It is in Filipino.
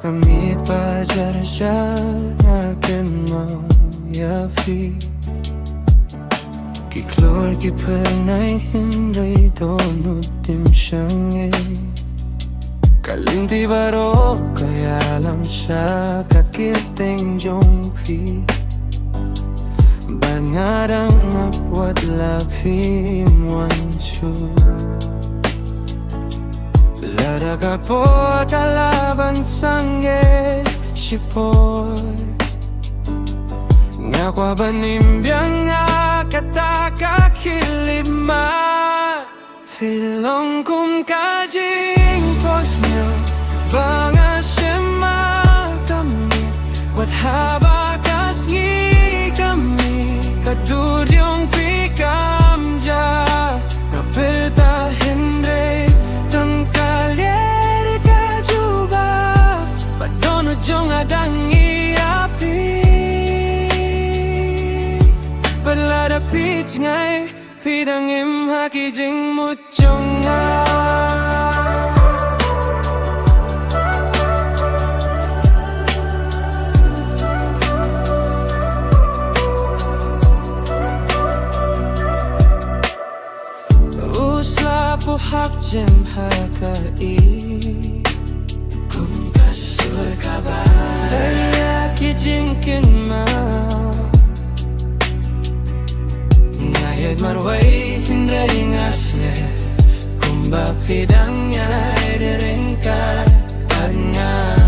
Makamit pa dyan akin mo yafi Kiklor kipanay hindi donut tim siyang Kalimti baro kaya lang siya kakirteng jongpi Bangarang apwat lafi mwanchu Lara ka po kalaban sangge sipor Nga kwa banimbyang nga kataka kilima Filong kum kajing pos nyo Banga siyema kami Wat haba kasngi kami Kaduryong pikam ja Kapilta hindi Tangkalyeri ka juba Padono jong adang iapi Balada pitch ngay Pidang im haki jing muchong nga Usla po hak jem hakai Kung kasur ka ba Kaya kijingkin ma Ngayad marway hindray ngasne Kung bak pidang niya Edirin ka At nga